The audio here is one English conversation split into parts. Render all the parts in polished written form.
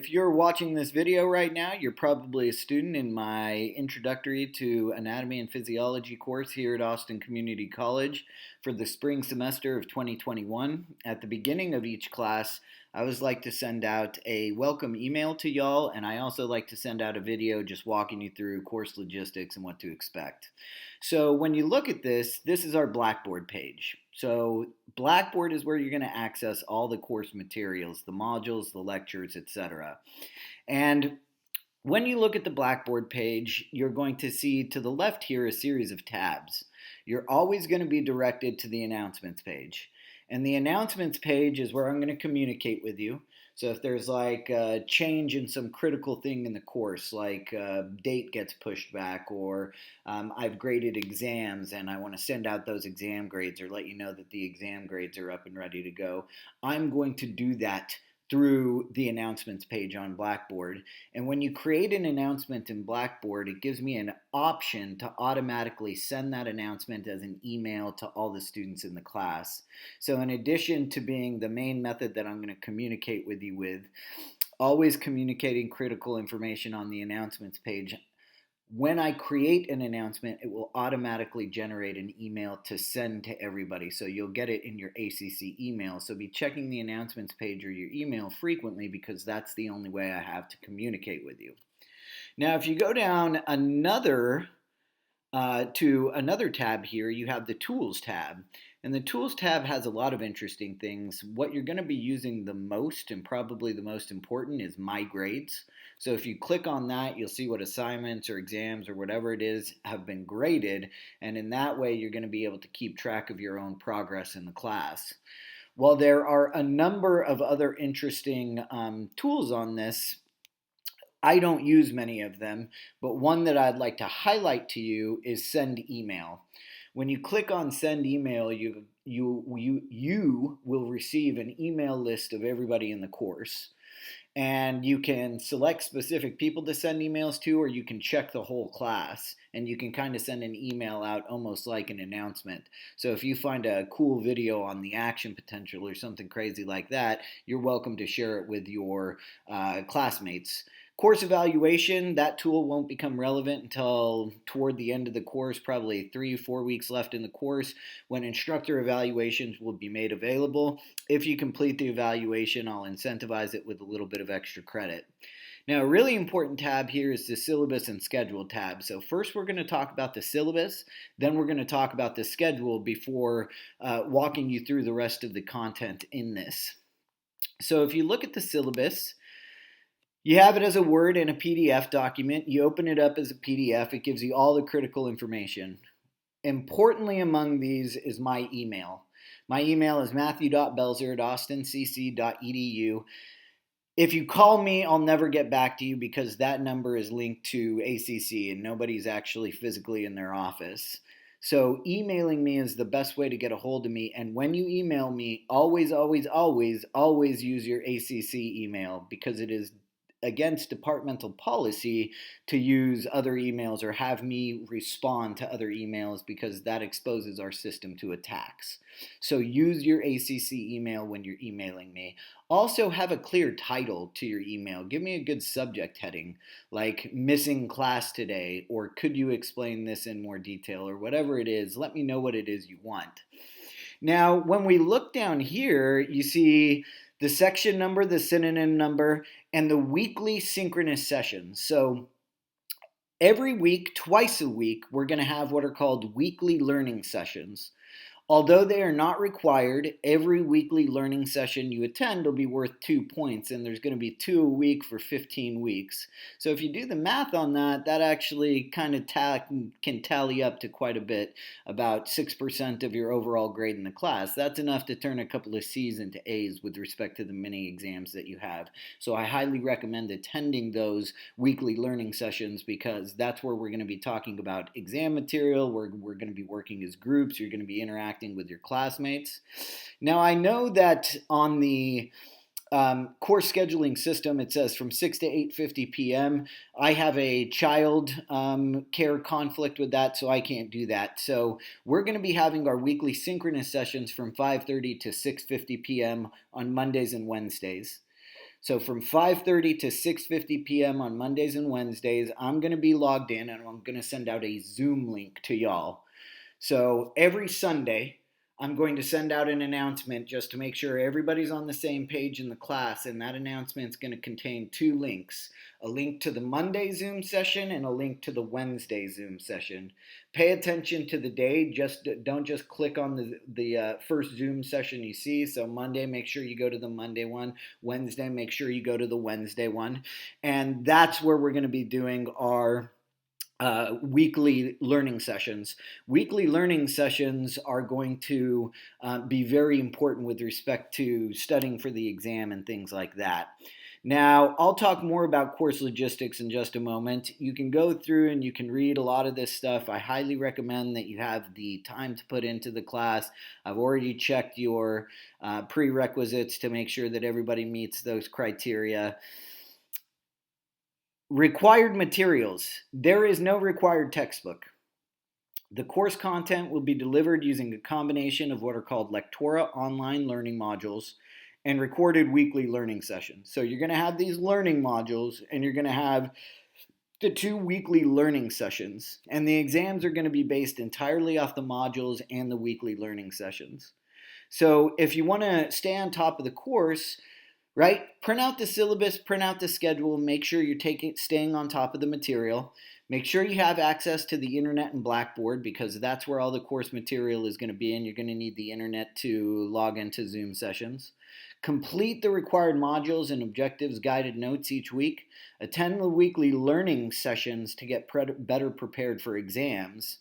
if you're watching this video right now, you're probably a student in my Introductory to Anatomy and Physiology course here at Austin Community College for the spring semester of 2021. At the beginning of each class, I always like to send out a welcome email to y'all, and I also like to send out a video just walking you through course logistics and what to expect. So when you look at this, this is our Blackboard page. So Blackboard is where you're going to access all the course materials, the modules, the lectures, etc. And when you look at the Blackboard page, you're going to see to the left here a series of tabs. You're always going to be directed to the announcements page. And the announcements page is where I'm going to communicate with you. So if there's like a change in some critical thing in the course, like date gets pushed back, or I've graded exams and I want to send out those exam grades or let you know that the exam grades are up and ready to go, I'm going to do that through the announcements page on Blackboard. And when you create an announcement in Blackboard, it gives me an option to automatically send that announcement as an email to all the students in the class. So in addition to being the main method that I'm going to communicate with you with, always communicating critical information on the announcements page, when I create an announcement, it will automatically generate an email to send to everybody. So you'll get it in your ACC email. So be checking the announcements page or your email frequently, because that's the only way I have to communicate with you. Now, if you go down to another tab here, you have the Tools tab. And the Tools tab has a lot of interesting things. What you're going to be using the most, and probably the most important, is My Grades. So if you click on that, you'll see what assignments or exams or whatever it is have been graded. And in that way, you're going to be able to keep track of your own progress in the class. While there are a number of other interesting tools on this, I don't use many of them, but one that I'd like to highlight to you is Send Email. When you click on Send Email, you will receive an email list of everybody in the course. And you can select specific people to send emails to, or you can check the whole class, and you can kind of send an email out almost like an announcement. So if you find a cool video on the action potential or something crazy like that, you're welcome to share it with your classmates. Course evaluation, that tool won't become relevant until toward the end of the course, probably 3 or 4 weeks left in the course, when instructor evaluations will be made available. If you complete the evaluation, I'll incentivize it with a little bit of extra credit. Now, a really important tab here is the Syllabus and Schedule tab. So first we're going to talk about the syllabus, then we're going to talk about the schedule before walking you through the rest of the content in this. So if you look at the syllabus, you have it as a Word and a PDF document. You open it up as a PDF. It gives you all the critical information. Importantly among these is my email. My email is matthew.belzer@austincc.edu. If you call me, I'll never get back to you because that number is linked to ACC and nobody's actually physically in their office. So emailing me is the best way to get a hold of me. And when you email me, always, always, always, always use your ACC email, because it is against departmental policy to use other emails or have me respond to other emails, because that exposes our system to attacks. So use your ACC email when you're emailing me. Also have a clear title to your email. Give me a good subject heading, like missing class today, or could you explain this in more detail, or whatever it is. Let me know what it is you want. Now, when we look down here, you see the section number, the synonym number, and the weekly synchronous sessions. So every week, twice a week, we're going to have what are called weekly learning sessions. Although they are not required, every weekly learning session you attend will be worth 2 points, and there's going to be 2 a week for 15 weeks. So if you do the math on that, that actually kind of can tally up to quite a bit, about 6% of your overall grade in the class. That's enough to turn a couple of C's into A's with respect to the mini exams that you have. So I highly recommend attending those weekly learning sessions, because that's where we're going to be talking about exam material. We're going to be working as groups. You're going to be interacting with your classmates. Now, I know that on the course scheduling system, it says from 6 to 8:50 p.m. I have a child care conflict with that, so I can't do that. So we're going to be having our weekly synchronous sessions from 5:30 to 6:50 p.m. on Mondays and Wednesdays. So from 5:30 to 6:50 p.m. on Mondays and Wednesdays, I'm going to be logged in and I'm going to send out a Zoom link to y'all. So every Sunday, I'm going to send out an announcement just to make sure everybody's on the same page in the class, and that announcement is going to contain two links, a link to the Monday Zoom session and a link to the Wednesday Zoom session. Pay attention to the day, don't just click on the first Zoom session you see. So Monday, make sure you go to the Monday one. Wednesday, make sure you go to the Wednesday one. And that's where we're going to be doing our weekly learning sessions. Weekly learning sessions are going to be very important with respect to studying for the exam and things like that. Now, I'll talk more about course logistics in just a moment. You can go through and you can read a lot of this stuff. I highly recommend that you have the time to put into the class. I've already checked your prerequisites to make sure that everybody meets those criteria. Required materials. There is no required textbook. The course content will be delivered using a combination of what are called Lectora online learning modules and recorded weekly learning sessions. So you're going to have these learning modules and you're going to have the 2 weekly learning sessions. And the exams are going to be based entirely off the modules and the weekly learning sessions. So if you want to stay on top of the course, right? Print out the syllabus, print out the schedule, make sure you're staying on top of the material. Make sure you have access to the internet and Blackboard because that's where all the course material is going to be, and you're going to need the internet to log into Zoom sessions. Complete the required modules and objectives guided notes each week. Attend the weekly learning sessions to get better prepared for exams,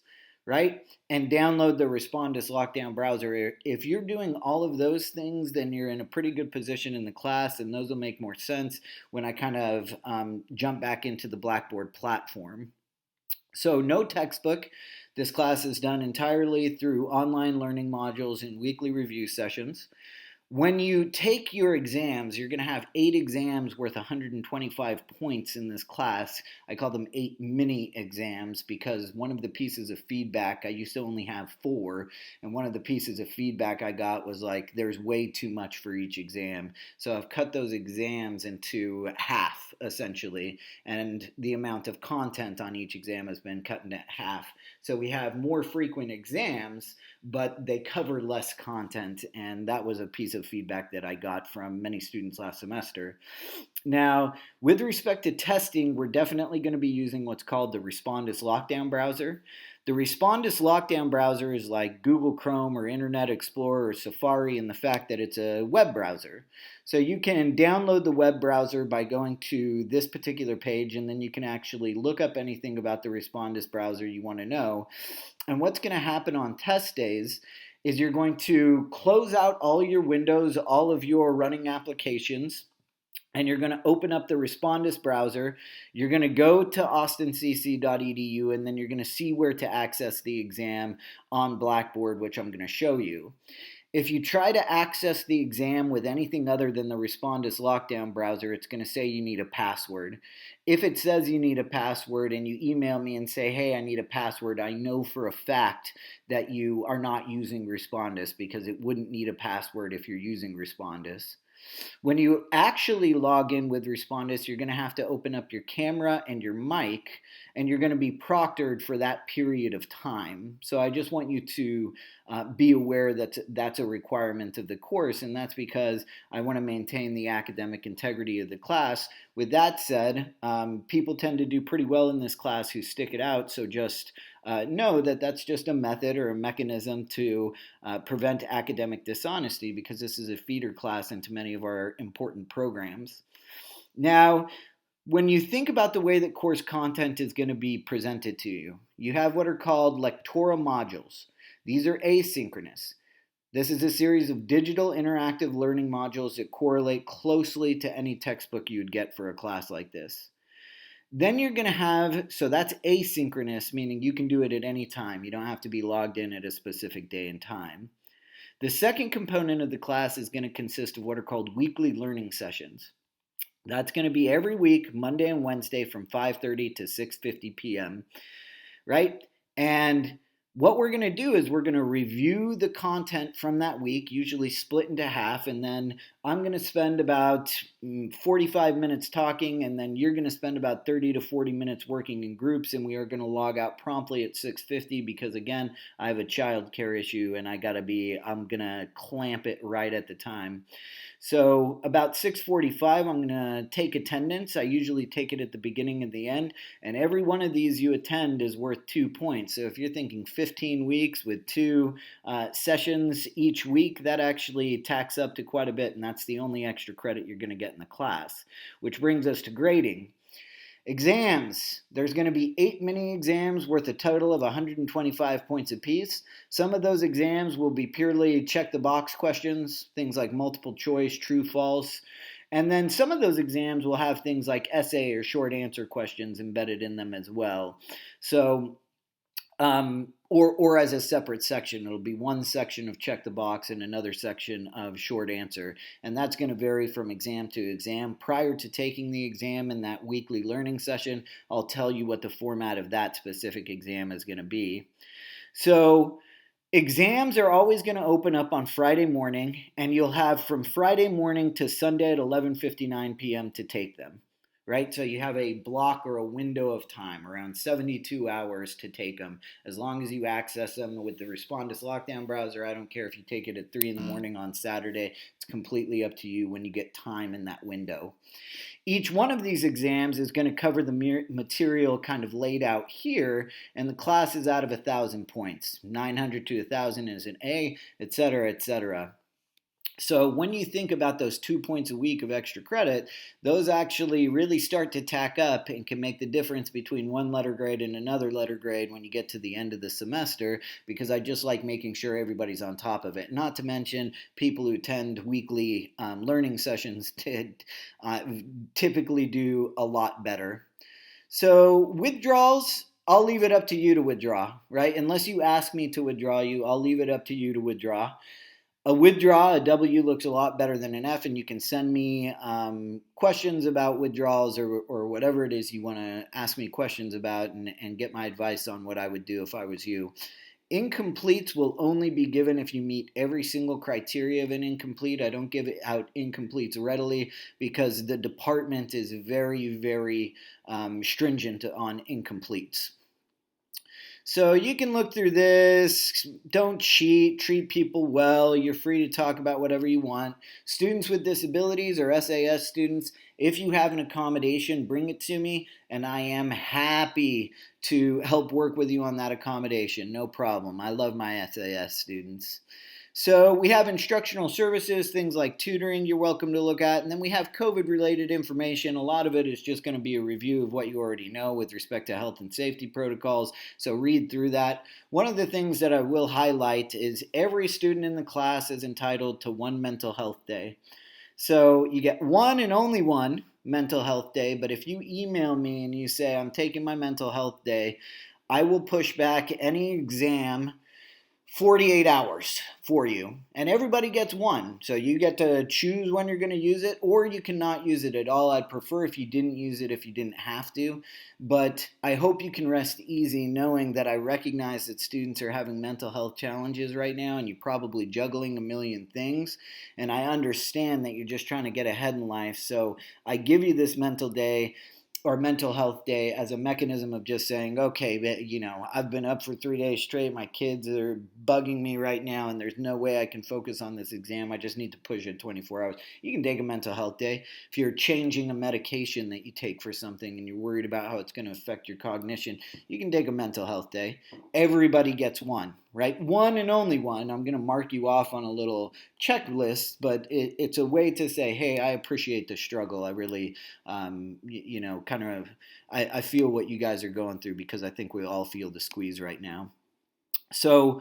right? And download the Respondus Lockdown browser. If you're doing all of those things, then you're in a pretty good position in the class, and those will make more sense when I kind of jump back into the Blackboard platform. So no textbook. This class is done entirely through online learning modules and weekly review sessions. When you take your exams, you're going to have 8 exams worth 125 points in this class. I call them 8 mini exams because one of the pieces of feedback, I used to only have 4, and one of the pieces of feedback I got was like, there's way too much for each exam. So I've cut those exams into half, essentially, and the amount of content on each exam has been cut in half. So we have more frequent exams, but they cover less content, and that was a piece of feedback that I got from many students last semester. Now, with respect to testing, we're definitely going to be using what's called the Respondus Lockdown browser. The Respondus Lockdown browser is like Google Chrome or Internet Explorer or Safari in the fact that it's a web browser. So you can download the web browser by going to this particular page, and then you can actually look up anything about the Respondus browser you want to know. And what's going to happen on test days is you're going to close out all your windows, all of your running applications, and you're going to open up the Respondus browser. You're going to go to austincc.edu, and then you're going to see where to access the exam on Blackboard, which I'm going to show you. If you try to access the exam with anything other than the Respondus Lockdown browser, it's going to say you need a password. If it says you need a password and you email me and say, hey, I need a password, I know for a fact that you are not using Respondus because it wouldn't need a password if you're using Respondus. When you actually log in with Respondus, you're going to have to open up your camera and your mic, and you're going to be proctored for that period of time. So I just want you to be aware that that's a requirement of the course, and that's because I want to maintain the academic integrity of the class. With that said, people tend to do pretty well in this class who stick it out, so just know that that's just a method or a mechanism to prevent academic dishonesty because this is a feeder class into many of our important programs. Now, when you think about the way that course content is going to be presented to you, you have what are called Lectora modules. These are asynchronous. This is a series of digital interactive learning modules that correlate closely to any textbook you would get for a class like this. Then you're going to have, so that's asynchronous, meaning you can do it at any time. You don't have to be logged in at a specific day and time. The second component of the class is going to consist of what are called weekly learning sessions. That's going to be every week, Monday and Wednesday from 5:30 to 6:50 p.m., right? And what we're going to do is we're going to review the content from that week, usually split into half, and then I'm going to spend about 45 minutes talking, and then you're going to spend about 30 to 40 minutes working in groups, and we are going to log out promptly at 6:50 because, again, I have a child care issue and I'm going to clamp it right at the time. So about 6:45, I'm going to take attendance. I usually take it at the beginning and the end, and every one of these you attend is worth 2 points. So if you're thinking 15 weeks with two sessions each week, that actually tacks up to quite a bit, and that's the only extra credit you're going to get in the class. Which brings us to grading. Exams. There's going to be 8 mini exams worth a total of 125 points apiece. Some of those exams will be purely check the box questions, things like multiple choice, true, false. And then some of those exams will have things like essay or short answer questions embedded in them as well. So or as a separate section. It'll be one section of check the box and another section of short answer. And that's going to vary from exam to exam. Prior to taking the exam in that weekly learning session, I'll tell you what the format of that specific exam is going to be. So exams are always going to open up on Friday morning, and you'll have from Friday morning to Sunday at 11:59 p.m. to take them. Right? So you have a block or a window of time, around 72 hours to take them, as long as you access them with the Respondus Lockdown browser. I don't care if you take it at 3 in the morning on Saturday. It's completely up to you when you get time in that window. Each one of these exams is going to cover the material kind of laid out here, and the class is out of 1,000 points. 900 to 1,000 is an A, etc., etc. So when you think about those 2 points a week of extra credit, those actually really start to tack up and can make the difference between one letter grade and another letter grade when you get to the end of the semester, because I just like making sure everybody's on top of it. Not to mention people who attend weekly learning sessions typically do a lot better. So withdrawals, I'll leave it up to you to withdraw, right? Unless you ask me to withdraw you, I'll leave it up to you to withdraw. A withdraw, a W, looks a lot better than an F, and you can send me questions about withdrawals or whatever it is you want to ask me questions about and get my advice on what I would do if I was you. Incompletes will only be given if you meet every single criteria of an incomplete. I don't give out incompletes readily because the department is very, very stringent on incompletes. So you can look through this. Don't cheat. Treat people well. You're free to talk about whatever you want. Students with disabilities or SAS students, if you have an accommodation, bring it to me, and I am happy to help work with you on that accommodation. No problem. I love my SAS students. So we have instructional services, things like tutoring you're welcome to look at, and then we have COVID-related information. A lot of it is just going to be a review of what you already know with respect to health and safety protocols, so read through that. One of the things that I will highlight is every student in the class is entitled to one mental health day. So you get one and only one mental health day, but if you email me and you say, I'm taking my mental health day, I will push back any exam 48 hours for you, and everybody gets one. So you get to choose when you're going to use it, or you cannot use it at all. I'd prefer if you didn't use it if you didn't have to, but I hope you can rest easy knowing that I recognize that students are having mental health challenges right now, and you're probably juggling a million things, and I understand that you're just trying to get ahead in life. So I give you this mental day or mental health day as a mechanism of just saying, okay, you know, I've been up for 3 days straight. My kids are bugging me right now, and there's no way I can focus on this exam. I just need to push it 24 hours. You can take a mental health day. If you're changing a medication that you take for something and you're worried about how it's going to affect your cognition, you can take a mental health day. Everybody gets one, right? One and only one. I'm going to mark you off on a little checklist, but it's a way to say, hey, I appreciate the struggle. I really, I feel what you guys are going through, because I think we all feel the squeeze right now. So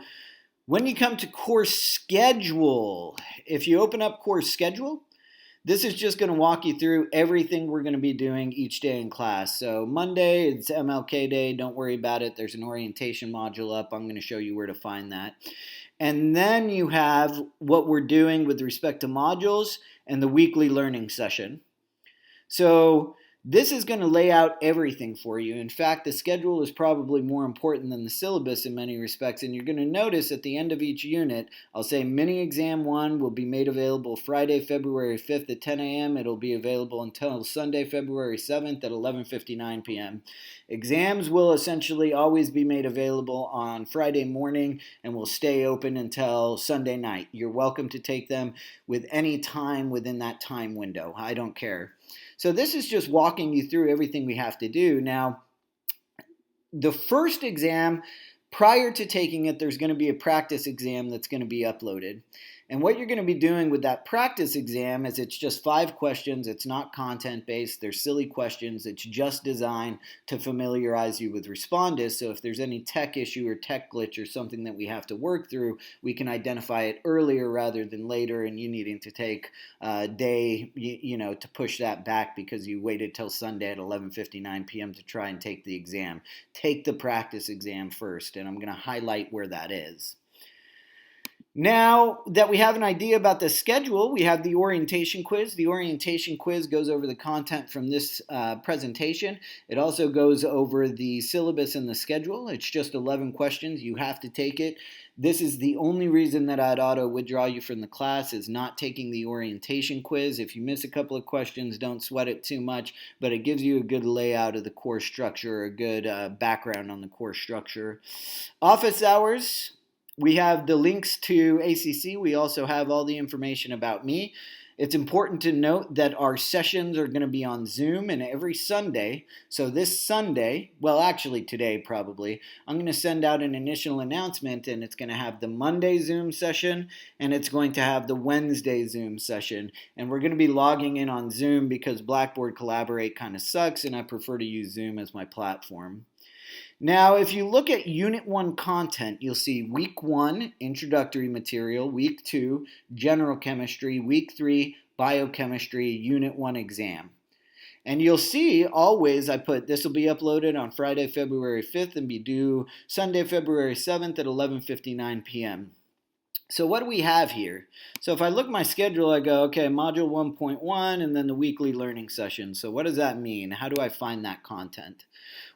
when you come to course schedule, if you open up course schedule, this is just going to walk you through everything we're going to be doing each day in class. So Monday, it's MLK Day. Don't worry about it. There's an orientation module up. I'm going to show you where to find that. And then you have what we're doing with respect to modules and the weekly learning session. So This is going to lay out everything for you. In fact, the schedule is probably more important than the syllabus in many respects, and you're going to notice at the end of each unit, I'll say mini exam 1 will be made available Friday, February 5th at 10 a.m. It'll be available until Sunday, February 7th at 11:59 p.m. Exams will essentially always be made available on Friday morning and will stay open until Sunday night. You're welcome to take them with any time within that time window. I don't care. So this is just walking you through everything we have to do. Now, the first exam, prior to taking it, there's going to be a practice exam that's going to be uploaded. And what you're going to be doing with that practice exam is it's just 5 questions. It's not content-based. They're silly questions. It's just designed to familiarize you with Respondus. So if there's any tech issue or tech glitch or something that we have to work through, we can identify it earlier rather than later, and you needing to take a day, to push that back because you waited till Sunday at 11:59 p.m. to try and take the exam. Take the practice exam first, and I'm going to highlight where that is. Now that we have an idea about the schedule, we have the orientation quiz. The orientation quiz goes over the content from this presentation. It also goes over the syllabus and the schedule. It's just 11 questions. You have to take it. This is the only reason that I'd auto withdraw you from the class, is not taking the orientation quiz. If you miss a couple of questions, don't sweat it too much, but it gives you a good layout of the course structure, a good background on the course structure. Office hours. We have the links to ACC. We also have all the information about me. It's important to note that our sessions are going to be on Zoom and every Sunday. So this Sunday, well, actually today probably, I'm going to send out an initial announcement, and it's going to have the Monday Zoom session and it's going to have the Wednesday Zoom session. And we're going to be logging in on Zoom because Blackboard Collaborate kind of sucks, and I prefer to use Zoom as my platform. Now, if you look at Unit 1 content, you'll see Week 1, Introductory Material, Week 2, General Chemistry, Week 3, Biochemistry, Unit 1 Exam. And you'll see always I put this will be uploaded on Friday, February 5th and be due Sunday, February 7th at 11:59 p.m. So what do we have here? So if I look at my schedule, I go, okay, Module 1.1 and then the weekly learning session. So what does that mean? How do I find that content?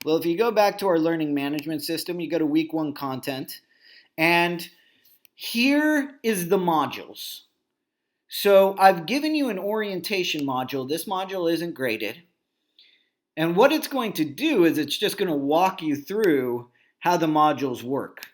Well, if you go back to our learning management system, you go to Week 1 content, and here is the modules. So I've given you an orientation module. This module isn't graded. And what it's going to do is it's just going to walk you through how the modules work,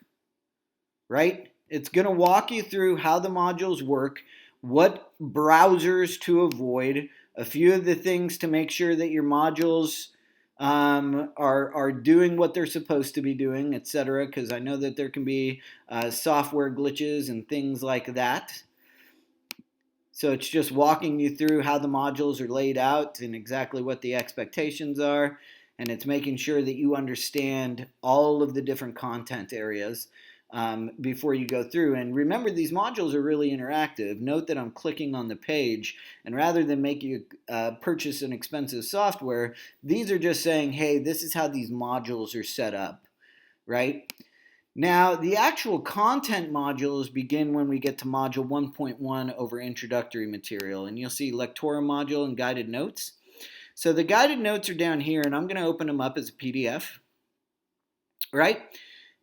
right? It's going to walk you through how the modules work, what browsers to avoid, a few of the things to make sure that your modules are doing what they're supposed to be doing, etc. Because I know that there can be software glitches and things like that. So it's just walking you through how the modules are laid out and exactly what the expectations are. And it's making sure that you understand all of the different content areas before you go through. And remember, these modules are really interactive. Note that I'm clicking on the page, and rather than make you purchase an expensive software, these are just saying, hey, this is how these modules are set up, right? Now, the actual content modules begin when we get to Module 1.1 over Introductory Material, and you'll see Lectora module and Guided Notes. So the guided notes are down here, and I'm going to open them up as a PDF, right?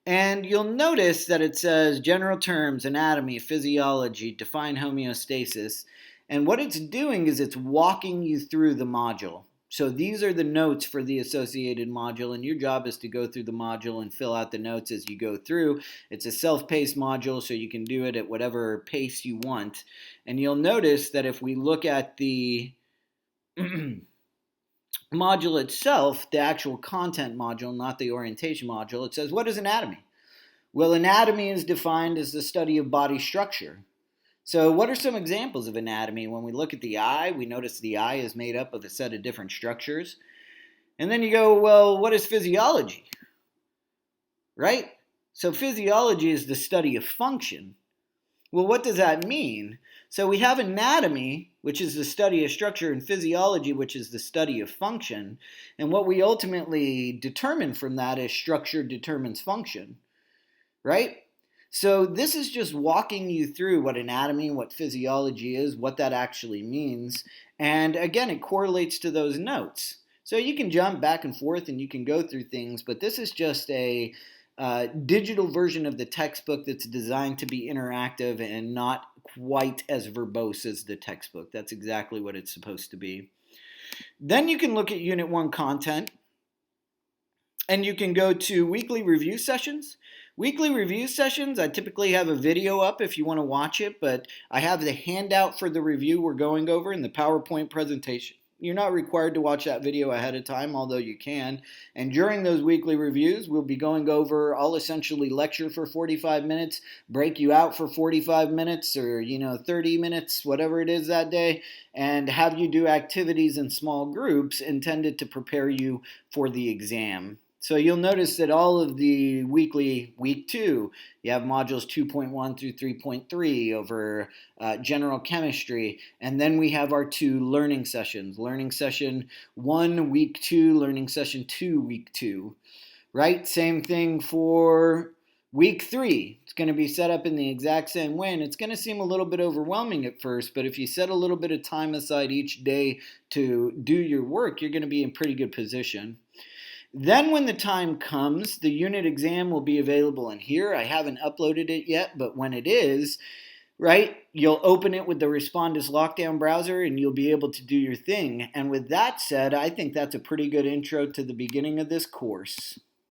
And you'll notice that it says general terms, anatomy, physiology, define homeostasis. And what it's doing is it's walking you through the module. So these are the notes for the associated module, and your job is to go through the module and fill out the notes as you go through. It's a self-paced module, so you can do it at whatever pace you want. And you'll notice that if we look at the module itself, the actual content module, not the orientation module, it says, what is anatomy? Well, anatomy is defined as the study of body structure. So what are some examples of anatomy? When we look at the eye, we notice the eye is made up of a set of different structures. And then you go, well, what is physiology? Right? So physiology is the study of function. Well, what does that mean? So we have anatomy, which is the study of structure, and physiology, which is the study of function. And what we ultimately determine from that is structure determines function, right? So this is just walking you through what anatomy, what physiology is, what that actually means. And again, it correlates to those notes. So you can jump back and forth and you can go through things, but this is just a digital version of the textbook that's designed to be interactive and not quite as verbose as the textbook. That's exactly what it's supposed to be. Then you can look at Unit 1 content, and you can go to weekly review sessions. Weekly review sessions, I typically have a video up if you want to watch it, but I have the handout for the review we're going over in the PowerPoint presentation. You're not required to watch that video ahead of time, although you can. And during those weekly reviews, we'll be going over, I'll essentially lecture for 45 minutes, break you out for 45 minutes or, 30 minutes, whatever it is that day, and have you do activities in small groups intended to prepare you for the exam. So you'll notice that all of the weekly, week 2, you have modules 2.1 through 3.3 over general chemistry. And then we have our 2 learning sessions. Learning session 1, week 2, learning session 2, week 2. Right? Same thing for week 3. It's going to be set up in the exact same way. And it's going to seem a little bit overwhelming at first, but if you set a little bit of time aside each day to do your work, you're going to be in pretty good position. Then when the time comes, the unit exam will be available in here. I haven't uploaded it yet, but when it is, right, you'll open it with the Respondus Lockdown browser and you'll be able to do your thing. And with that said, I think that's a pretty good intro to the beginning of this course.